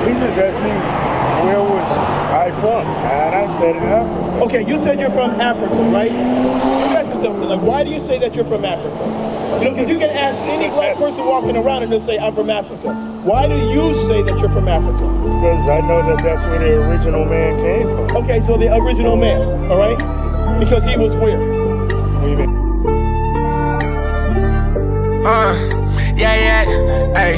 He just asked me where was I from, and I said Africa. Okay, you said you're from Africa, right? Let me ask you something. Like, why do you say that you're from Africa? You know, because you can ask any black person walking around and they'll say, I'm from Africa. Why do you say that you're from Africa? Because I know that that's where the original man came from. Okay, so the original man, all right? Because he was where? What do you mean? Hey.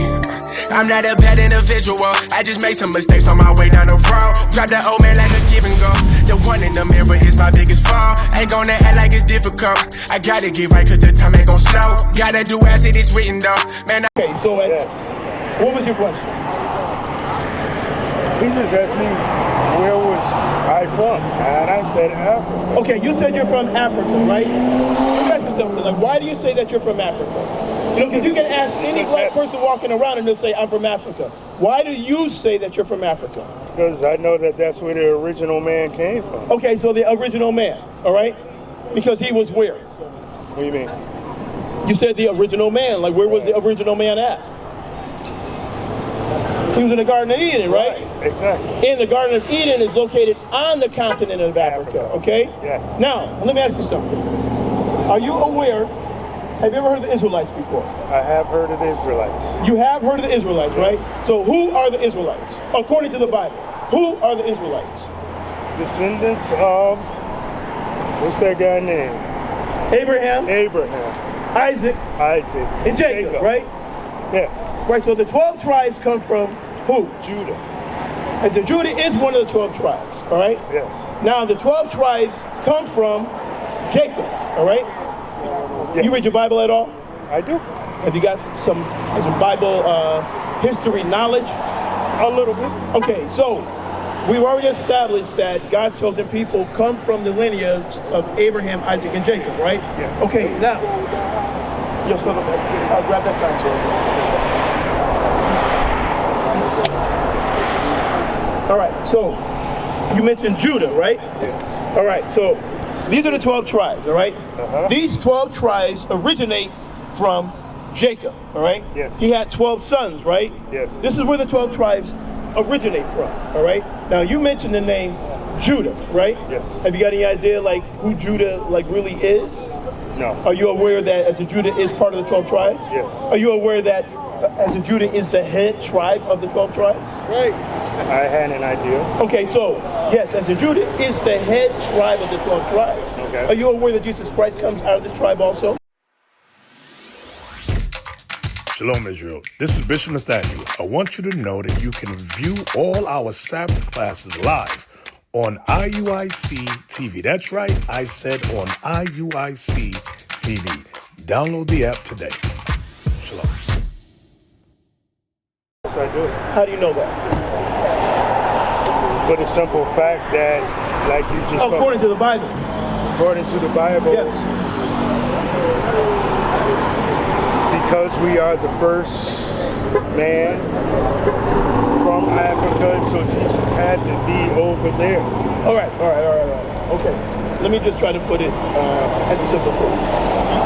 I'm not a bad individual. I just made some mistakes on my way down the road. Drop that old man like a give and go. The one in the mirror is my biggest fall. Ain't gonna act like it's difficult. I gotta get right cause the time ain't gon' slow. Gotta do as it is written though. Man, okay, so what was your question? He just asked me where was I from, and I said Africa. Okay, you said you're from Africa, right? Let me ask you something. Like, why do you say that you're from Africa? You know, because you can ask any black person walking around and they'll say, I'm from Africa. Why do you say that you're from Africa? Because I know that that's where the original man came from. Okay, so the original man, all right? Because he was where? What do you mean? You said the original man. Like, where was the original man at? He was in the Garden of Eden, right? Exactly. And the Garden of Eden is located on the continent of Africa, okay? Yes. Now, let me ask you something. Are you aware, have you ever heard of the Israelites before? I have heard of the Israelites. You have heard of the Israelites, right? So who are the Israelites? According to the Bible, who are the Israelites? Descendants of, what's that guy name? Abraham, Isaac, and Jacob, right? Yes. Right, so the 12 tribes come from who? Judah. And so Judah is one of the 12 tribes, all right? Yes. Now the 12 tribes come from Jacob, all right? Yes. You read your Bible at all? I do. Have you got some Bible history knowledge? A little bit. Okay, so we've already established that God's chosen people come from the lineage of Abraham, Isaac, and Jacob, right? Yes. Okay, now, just a little bit. I'll grab that sign, sir. All right, so you mentioned Judah, right? Yes. All right, so these are the 12 tribes, all right? Uh-huh. These 12 tribes originate from Jacob, all right? Yes. He had 12 sons, right? Yes. This is where the 12 tribes originate from, all right? Now, you mentioned the name Judah, right? Yes. Have you got any idea, like, who Judah, like, really is? No. Are you aware that as a Judah is part of the 12 tribes? Yes. Are you aware that as a Judah is the head tribe of the 12 tribes? Right. I had an idea. Okay, so, yes, as a Judah is the head tribe of the 12 tribes. Okay. Are you aware that Jesus Christ comes out of this tribe also? Shalom, Israel. This is Bishop Nathaniel. I want you to know that you can view all our Sabbath classes live on IUIC TV. That's right, I said on IUIC TV. Download the app today. Shalom. Yes, I do. How do you know that? For the simple fact that, like you just According to the Bible. According to the Bible, Yes. because we are the first man from Africa, so Jesus had to be over there. All right. Okay. Let me just try to put it as a simple thing.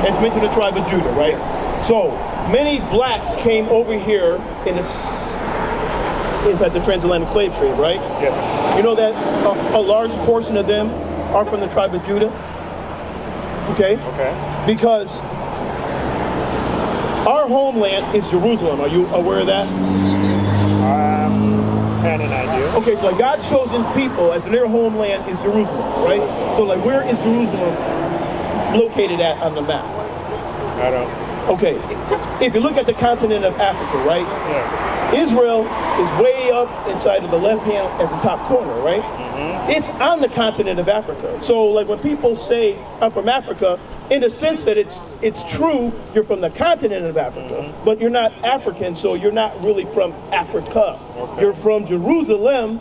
As mentioned, the tribe of Judah, right? So many blacks came over here in inside the transatlantic slave trade, right? Yes. You know that a large portion of them are from the tribe of Judah? Okay? Okay. Because our homeland is Jerusalem. Are you aware of that? Had an idea. Okay, so like God's chosen people as their homeland is Jerusalem, right? So like where is Jerusalem located at on the map? I don't. Okay, if you look at the continent of Africa, right? Yeah. Israel is way up inside of the left hand at the top corner, right? Mm-hmm. It's on the continent of Africa. So like when people say I'm from Africa, in the sense that it's true, you're from the continent of Africa, but you're not African, so you're not really from Africa. Okay. You're from Jerusalem,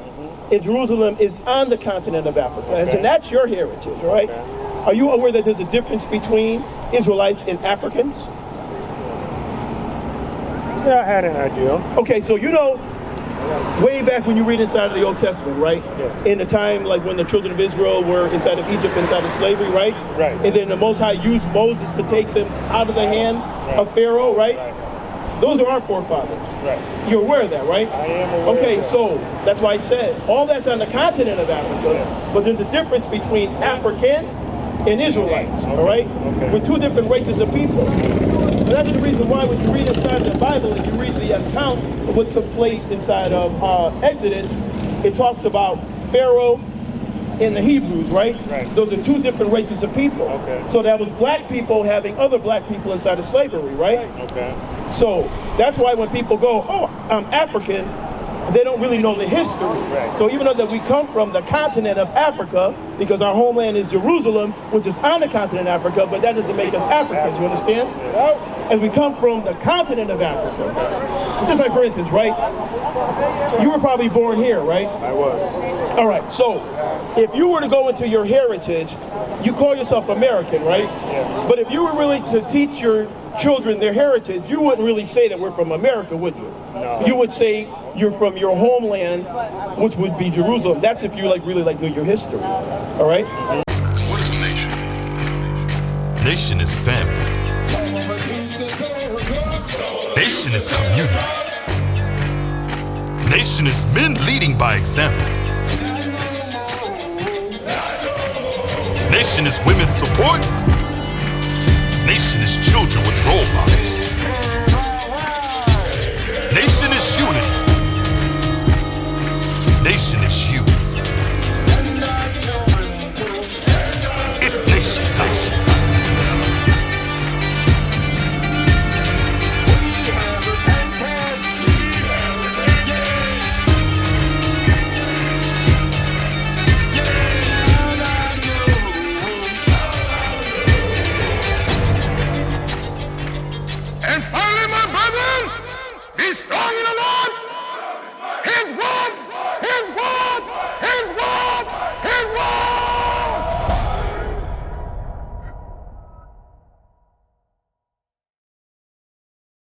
and Jerusalem is on the continent of Africa, Okay. and that's your heritage, right? Okay. Are you aware that there's a difference between Israelites and Africans? Yeah, I had an idea. Okay, so you know, way back when you read inside of the Old Testament, right? Yes. In the time like when the children of Israel were inside of Egypt, inside of slavery, right? Right. And then the Most High used Moses to take them out of the hand of Pharaoh, right? Those are our forefathers. Right. You're aware of that, right? I am aware Okay, of that. so that's why I said all that's on the continent of Africa, Yes. but there's a difference between African and Israelites, Okay. all right? Okay. We're two different races of people. And that's the reason why when you read inside the Bible and you read the account of what took place inside of Exodus, it talks about Pharaoh and the Hebrews, right? Right. Those are two different races of people. Okay. So that was black people having other black people inside of slavery, right? Okay. So that's why when people go, oh, I'm African, they don't really know the history. Right. So even though that we come from the continent of Africa, because our homeland is Jerusalem, which is on the continent of Africa, but that doesn't make us Africans, you understand? And we come from the continent of Africa. Just like, for instance, right? You were probably born here, right? I was. All right, so if you were to go into your heritage, you call yourself American, right? Yeah. But if you were really to teach your children their heritage, you wouldn't really say that we're from America, would you? No. You would say you're from your homeland, which would be Jerusalem. That's if you really know your history. All right? What is a nation? Nation is family. Nation is community. Nation is men leading by example. Nation is women's support. Nation is children with role models.